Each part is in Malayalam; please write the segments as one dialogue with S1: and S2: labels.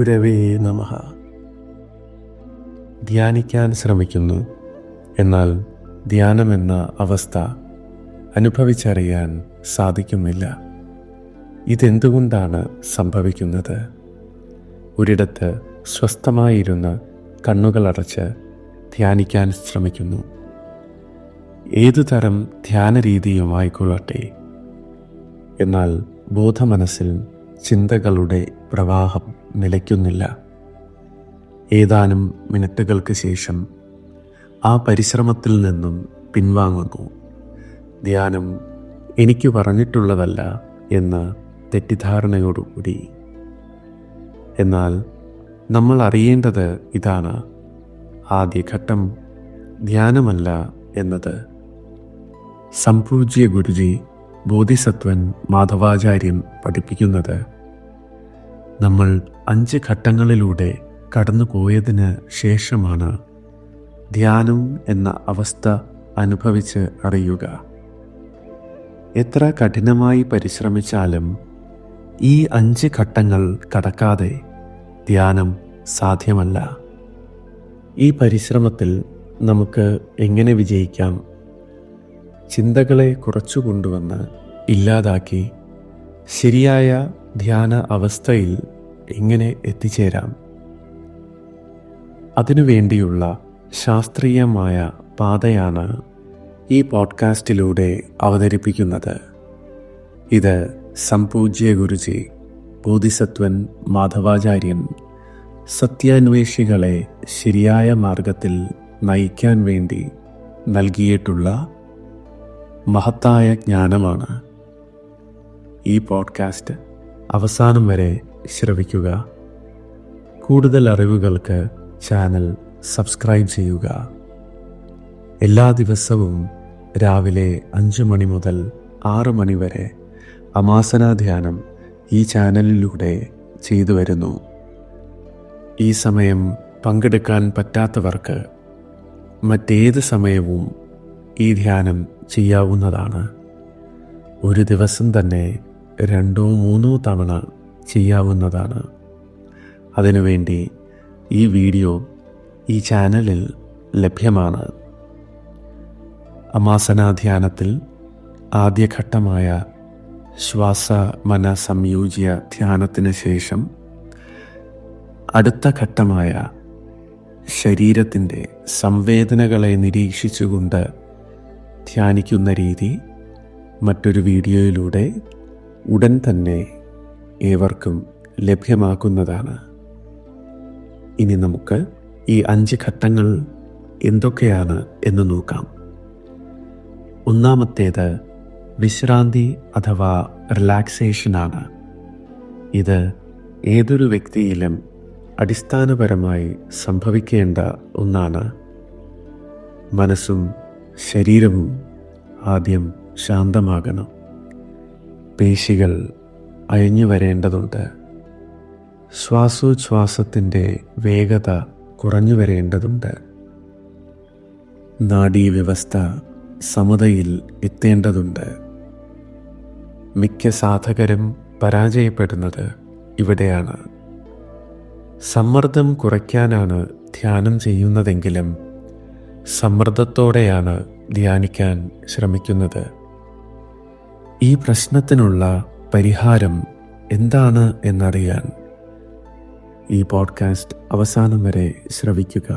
S1: ഗുരവേ നമഃ. ധ്യാനിക്കാൻ ശ്രമിക്കുന്നു, എന്നാൽ ധ്യാനമെന്ന അവസ്ഥ അനുഭവിച്ചറിയാൻ സാധിക്കുന്നില്ല. ഇതെന്തുകൊണ്ടാണ് സംഭവിക്കുന്നത്? ഒരിടത്ത് സ്വസ്ഥമായിരുന്ന് കണ്ണുകളടച്ച് ധ്യാനിക്കാൻ ശ്രമിക്കുന്നു. ഏതുതരം ധ്യാനരീതിയുമായിക്കൊള്ളട്ടെ, എന്നാൽ ബോധമനസ്സിൽ ചിന്തകളുടെ പ്രവാഹം നിലയ്ക്കുന്നില്ല. ഏതാനും മിനിറ്റുകൾക്ക് ശേഷം ആ പരിശ്രമത്തിൽ നിന്നും പിൻവാങ്ങുന്നു. ധ്യാനം എനിക്ക് പറഞ്ഞിട്ടുള്ളതല്ല എന്ന തെറ്റിദ്ധാരണയോടുകൂടി. എന്നാൽ നമ്മൾ അറിയേണ്ടത് ഇതാണ്: ആദ്യഘട്ടം ധ്യാനമല്ല എന്നത്. സംപൂജ്യ ഗുരുജി ബോധിസത്വൻ മാധവാചാര്യൻ പഠിപ്പിക്കുന്നത്, നമ്മൾ 5 ഘട്ടങ്ങളിലൂടെ കടന്നുപോയതിന് ശേഷമാണ് ധ്യാനം എന്ന അവസ്ഥ അനുഭവിച്ച് അറിയുക. എത്ര കഠിനമായി പരിശ്രമിച്ചാലും ഈ 5 ഘട്ടങ്ങൾ കടക്കാതെ ധ്യാനം സാധ്യമല്ല. ഈ പരിശ്രമത്തിൽ നമുക്ക് എങ്ങനെ വിജയിക്കാം? ചിന്തകളെ കുറച്ചു കൊണ്ടുവന്ന് ഇല്ലാതാക്കി ശരിയായ ധ്യാന അവസ്ഥയിൽ എങ്ങനെ എത്തിച്ചേരാം? അതിനുവേണ്ടിയുള്ള ശാസ്ത്രീയമായ പാതയാണ് ഈ പോഡ്കാസ്റ്റിലൂടെ അവതരിപ്പിക്കുന്നത്. ഇത് സംപൂജ്യ ഗുരുജി ബോധിസത്വൻ മാധവാചാര്യൻ സത്യാന്വേഷികളെ ശരിയായ മാർഗത്തിൽ നയിക്കാൻ വേണ്ടി നൽകിയിട്ടുള്ള മഹത്തായ ജ്ഞാനമാണ്. ഈ പോഡ്കാസ്റ്റ് അവസാനം വരെ ശ്രവിക്കുക. കൂടുതൽ അറിവുകൾക്ക് ചാനൽ സബ്സ്ക്രൈബ് ചെയ്യുക. എല്ലാ ദിവസവും രാവിലെ 5 മണി മുതൽ 6 മണി വരെ അമാസന ധ്യാനം ഈ ചാനലിലൂടെ ചെയ്തു വരുന്നു. ഈ സമയം പങ്കെടുക്കാൻ പറ്റാത്തവർക്ക് മറ്റേത് സമയവും ഈ ധ്യാനം ചെയ്യാവുന്നതാണ്. ഒരു ദിവസം തന്നെ 2-3 തവണ ചെയ്യാവുന്നതാണ്. അതിനുവേണ്ടി ഈ വീഡിയോ ഈ ചാനലിൽ ലഭ്യമാണ്. അമാസനാധ്യാനത്തിൽ ആദ്യഘട്ടമായ ശ്വാസ മന സംയോജ്യ ധ്യാനത്തിന് ശേഷം അടുത്ത ഘട്ടമായ ശരീരത്തിൻ്റെ സംവേദനകളെ നിരീക്ഷിച്ചുകൊണ്ട് ധ്യാനിക്കുന്ന രീതി മറ്റൊരു വീഡിയോയിലൂടെ ഉടൻ തന്നെ ഏവർക്കും ലഭ്യമാക്കുന്നതാണ്. ഇനി നമുക്ക് ഈ 5 ഘട്ടങ്ങൾ എന്തൊക്കെയാണ് എന്ന് നോക്കാം. ഒന്നാമത്തേത് വിശ്രാന്തി അഥവാ റിലാക്സേഷനാണ്. ഇത് ഏതൊരു വ്യക്തിയിലും അടിസ്ഥാനപരമായി സംഭവിക്കേണ്ട ഒന്നാണ്. മനസ്സും ശരീരവും ആദ്യം ശാന്തമാകണം. പേശികൾ അയഞ്ഞു വരേണ്ടതുണ്ട്. ശ്വാസോച്ഛ്വാസത്തിൻ്റെ വേഗത കുറഞ്ഞു വരേണ്ടതുണ്ട്. നാഡീവ്യവസ്ഥ സമതയിൽ എത്തേണ്ടതുണ്ട്. മിക്ക സാധകരും പരാജയപ്പെടുന്നത് ഇവിടെയാണ്. സമ്മർദ്ദം കുറയ്ക്കാനാണ് ധ്യാനം ചെയ്യുന്നതെങ്കിലും സമ്മർദ്ദത്തോടെയാണ് ധ്യാനിക്കാൻ ശ്രമിക്കുന്നത്. ഈ പ്രശ്നത്തിനുള്ള പരിഹാരം എന്താണ് എന്നറിയാൻ ഈ പോഡ്കാസ്റ്റ് അവസാനം വരെ ശ്രവിക്കുക.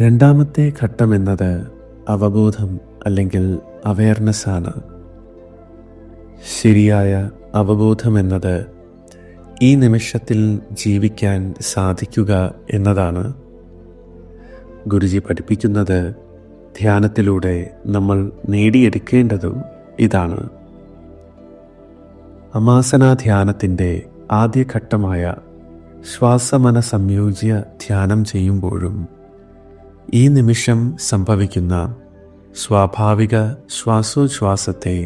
S1: രണ്ടാമത്തെ ഘട്ടം എന്നത് അവബോധം അല്ലെങ്കിൽ അവയർനെസ് ആണ്. ശരിയായ അവബോധം എന്നത് ഈ നിമിഷത്തിൽ ജീവിക്കാൻ സാധിക്കുക എന്നതാണ്. ഗുരുജി പഠിപ്പിക്കുന്നത് ധ്യാനത്തിലൂടെ നമ്മൾ നേടിയെടുക്കേണ്ടതും ഇതാണ്. അമാസനാധ്യാനത്തിൻ്റെ ആദ്യഘട്ടമായ ശ്വാസമന സംയോജ്യ ധ്യാനം ചെയ്യുമ്പോഴും ഈ നിമിഷം സംഭവിക്കുന്ന സ്വാഭാവിക ശ്വാസോച്ഛ്വാസത്തെ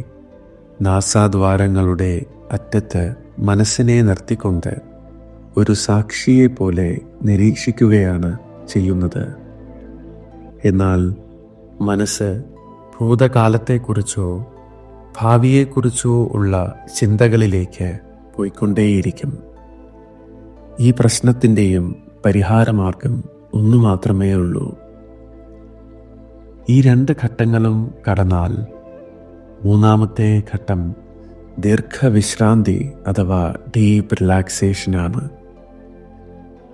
S1: നാസാദ്വാരങ്ങളുടെ അറ്റത്ത് മനസ്സിനെ നിർത്തിക്കൊണ്ട് ഒരു സാക്ഷിയെപ്പോലെ നിരീക്ഷിക്കുകയാണ് ചെയ്യുന്നത്. എന്നാൽ മനസ്സ് ഭൂതകാലത്തെക്കുറിച്ചോ ഭാവിയെക്കുറിച്ചോ ഉള്ള ചിന്തകളിലേക്ക് പോയിക്കൊണ്ടേയിരിക്കും. ഈ പ്രശ്നത്തിൻ്റെയും പരിഹാരമാർഗം ഒന്നു മാത്രമേ ഉള്ളൂ. ഈ 2 ഘട്ടങ്ങളും കടന്നാൽ മൂന്നാമത്തെ ഘട്ടം ദീർഘവിശ്രാന്തി അഥവാ ഡീപ്പ് റിലാക്സേഷനാണ്.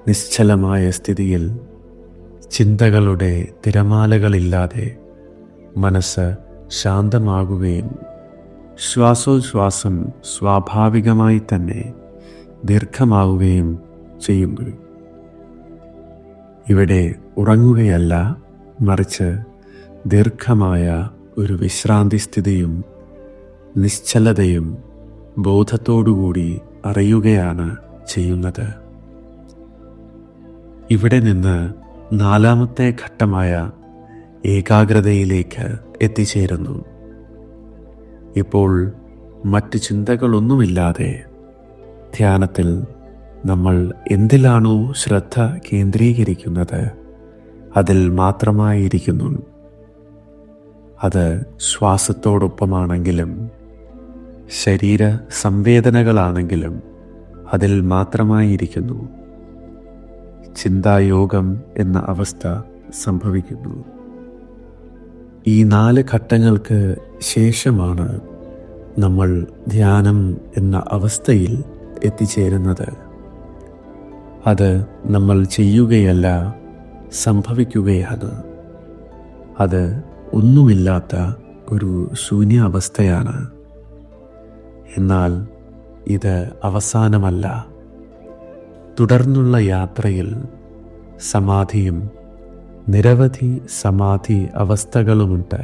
S1: നിശ്ചലമായ സ്ഥിതിയിൽ ചിന്തകളുടെ തിരമാലകളില്ലാതെ മനസ്സ് ശാന്തമാകുകയും ശ്വാസോച്ഛ്വാസം സ്വാഭാവികമായി തന്നെ ദീർഘമാവുകയും ചെയ്യുന്നു. ഇവിടെ ഉറങ്ങുകയല്ല, മറിച്ച് ദീർഘമായ ഒരു വിശ്രാന്തി സ്ഥിതിയും നിശ്ചലതയും ബോധത്തോടുകൂടി അറിയുകയാണ് ചെയ്യുന്നത്. ഇവിടെ നിന്ന് 4ാമത്തെ ഘട്ടമായ ഏകാഗ്രതയിലേക്ക് എത്തിച്ചേരുന്നു. ഇപ്പോൾ മറ്റ് ചിന്തകളൊന്നുമില്ലാതെ ധ്യാനത്തിൽ നമ്മൾ എന്തിലാണോ ശ്രദ്ധ കേന്ദ്രീകരിക്കുന്നത് അതിൽ മാത്രമായിരിക്കുന്നു. അത് ശ്വാസത്തോടൊപ്പമാണെങ്കിലും ശരീര സംവേദനകളാണെങ്കിലും അതിൽ മാത്രമായിരിക്കുന്നു. ചിന്തായോഗം എന്ന അവസ്ഥ സംഭവിക്കുന്നു. ഈ 4 ഘട്ടങ്ങൾക്ക് ശേഷമാണ് നമ്മൾ ധ്യാനം എന്ന അവസ്ഥയിൽ എത്തിച്ചേരുന്നത്. അത് നമ്മൾ ചെയ്യുകയല്ല, സംഭവിക്കുകയാണ്. അത് ഒന്നുമില്ലാത്ത ഒരു ശൂന്യാവസ്ഥയാണ്. എന്നാൽ ഇത് അവസാനമല്ല. തുടർന്നുള്ള യാത്രയിൽ സമാധിയും നിരവധി സമാധി അവസ്ഥകളുമുണ്ട്.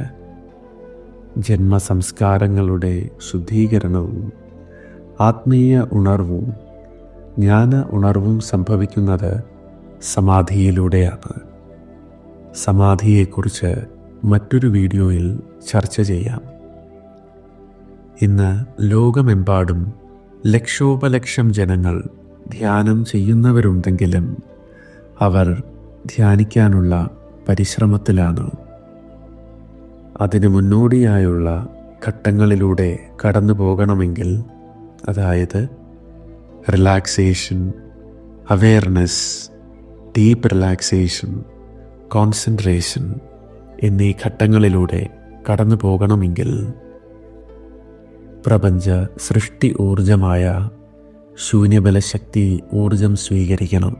S1: ജന്മസംസ്കാരങ്ങളുടെ ശുദ്ധീകരണവും ആത്മീയ ഉണർവും ജ്ഞാന ഉണർവും സംഭവിക്കുന്നത് സമാധിയിലൂടെയാണ്. സമാധിയെക്കുറിച്ച് മറ്റൊരു വീഡിയോയിൽ ചർച്ച ചെയ്യാം. ഇന്ന് ലോകമെമ്പാടും ലക്ഷോപലക്ഷം ജനങ്ങൾ ധ്യാനം ചെയ്യുന്നവരുണ്ടെങ്കിലും അവർ ധ്യാനിക്കാനുള്ള പരിശ്രമത്തിലാണ്. അതിനു മുന്നോടിയായുള്ള ഘട്ടങ്ങളിലൂടെ കടന്നു പോകണമെങ്കിൽ, അതായത് relaxation, awareness, deep relaxation, concentration എന്നീ ഘട്ടങ്ങളിലൂടെ കടന്നു പോകണമെങ്കിൽ പ്രപഞ്ച സൃഷ്ടി ഊർജമായ ശൂന്യബലശക്തി ഊർജം സ്വീകരിക്കണം.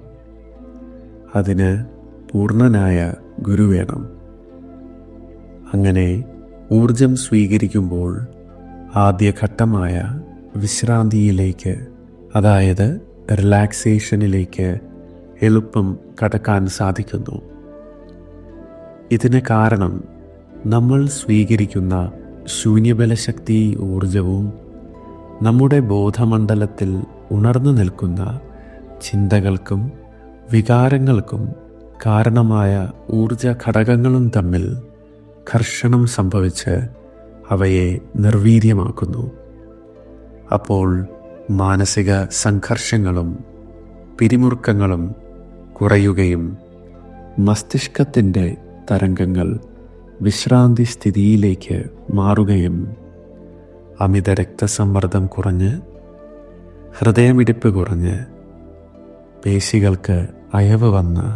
S1: അതിന് പൂർണ്ണനായ ഗുരു വേണം. അങ്ങനെ ഊർജം സ്വീകരിക്കുമ്പോൾ ആദ്യഘട്ടമായ വിശ്രാന്തിയിലേക്ക്, അതായത് റിലാക്സേഷനിലേക്ക് എളുപ്പം കടക്കാൻ സാധിക്കുന്നു. ഇതിന് കാരണം നമ്മൾ സ്വീകരിക്കുന്ന ശൂന്യബലശക്തി ഊർജവും നമ്മുടെ ബോധമണ്ഡലത്തിൽ ഉണർന്നു നിൽക്കുന്ന ചിന്തകൾക്കും വികാരങ്ങൾക്കും കാരണമായ ഊർജ ഘടകങ്ങളും തമ്മിൽ ഘർഷണം സംഭവിച്ച് അവയെ നിർവീര്യമാക്കുന്നു. അപ്പോൾ മാനസിക സംഘർഷങ്ങളും പിരിമുറുക്കങ്ങളും കുറയുകയും മസ്തിഷ്കത്തിൻ്റെ തരംഗങ്ങൾ വിശ്രാന്തി സ്ഥിതിയിലേക്ക് മാറുകയും അമിത രക്തസമ്മർദ്ദം കുറഞ്ഞ് ഹൃദയമിടിപ്പ് കുറഞ്ഞ് പേശികൾക്ക് അയവ് വന്ന്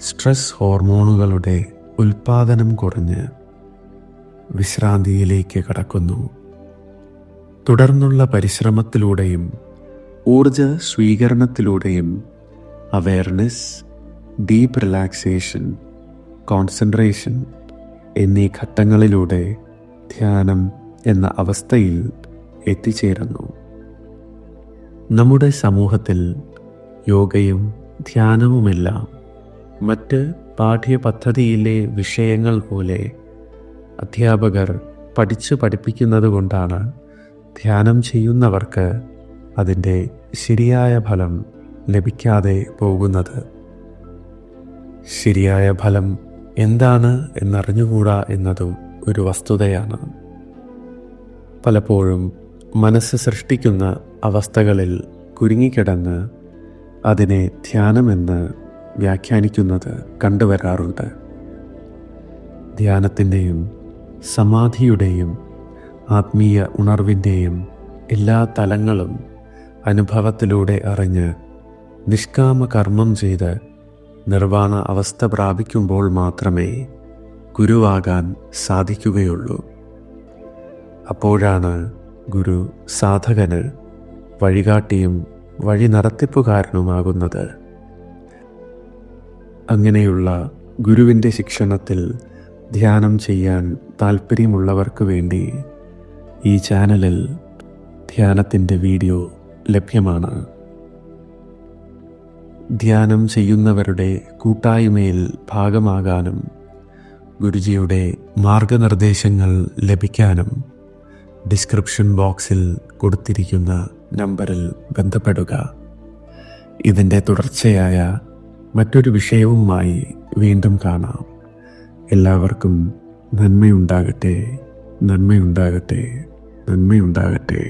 S1: സ്ട്രെസ് ഹോർമോണുകളുടെ ഉൽപാദനം കുറഞ്ഞ് വിശ്രാന്തിയിലേക്ക് കടക്കുന്നു. തുടർന്നുള്ള പരിശ്രമത്തിലൂടെയും ഊർജ സ്വീകരണത്തിലൂടെയും അവെയർനെസ്, ഡീപ്പ് റിലാക്സേഷൻ, കോൺസെൻട്രേഷൻ എന്നീ ഘട്ടങ്ങളിലൂടെ ധ്യാനം എന്ന അവസ്ഥയിൽ എത്തിച്ചേരുന്നു. നമ്മുടെ സമൂഹത്തിൽ യോഗയും ധ്യാനവുമെല്ലാം മറ്റ് പാഠ്യപദ്ധതിയിലെ വിഷയങ്ങൾ പോലെ അധ്യാപകർ പഠിപ്പിക്കുന്നത് കൊണ്ടാണ് ധ്യാനം ചെയ്യുന്നവർക്ക് അതിൻ്റെ ശരിയായ ഫലം ലഭിക്കാതെ പോകുന്നത്. ശരിയായ ഫലം എന്താണ് എന്നറിഞ്ഞുകൂടാ എന്നതും ഒരു വസ്തുതയാണ്. പലപ്പോഴും മനസ്സ് സൃഷ്ടിക്കുന്ന അവസ്ഥകളിൽ കുരുങ്ങിക്കിടന്ന് അതിനെ ധ്യാനമെന്ന് വ്യാഖ്യാനിക്കുന്നത് കണ്ടുവരാറുണ്ട്. ധ്യാനത്തിൻ്റെയും സമാധിയുടെയും ആത്മീയ ഉണർവിൻ്റെയും എല്ലാ തലങ്ങളും അനുഭവത്തിലൂടെ അറിഞ്ഞ് നിഷ്കാമ കർമ്മം ചെയ്ത് നിർവാണ അവസ്ഥ പ്രാപിക്കുമ്പോൾ മാത്രമേ ഗുരുവാകാൻ സാധിക്കുകയുള്ളൂ. അപ്പോഴാണ് ഗുരു സാധകന് വഴികാട്ടിയും വഴി നടത്തിപ്പുകാരനുമാകുന്നത്. അങ്ങനെയുള്ള ഗുരുവിൻ്റെ ശിക്ഷണത്തിൽ ധ്യാനം ചെയ്യാൻ താല്പര്യമുള്ളവർക്ക് വേണ്ടി ഈ ചാനലിൽ ധ്യാനത്തിൻ്റെ വീഡിയോ ലഭ്യമാണ്. ധ്യാനം ചെയ്യുന്നവരുടെ കൂട്ടായ്മയിൽ ഭാഗമാകാനും ഗുരുജിയുടെ മാർഗനിർദ്ദേശങ്ങൾ ലഭിക്കാനും ഡിസ്ക്രിപ്ഷൻ ബോക്സിൽ കൊടുത്തിരിക്കുന്ന നമ്പറിൽ ബന്ധപ്പെടുക. ഇതിൻ്റെ തുടർച്ചയായ മറ്റൊരു വിഷയവുമായി വീണ്ടും കാണാം. എല്ലാവർക്കും നന്മയുണ്ടാകട്ടെ, നന്മയുണ്ടാകട്ടെ, നന്മയുണ്ടാകട്ടെ.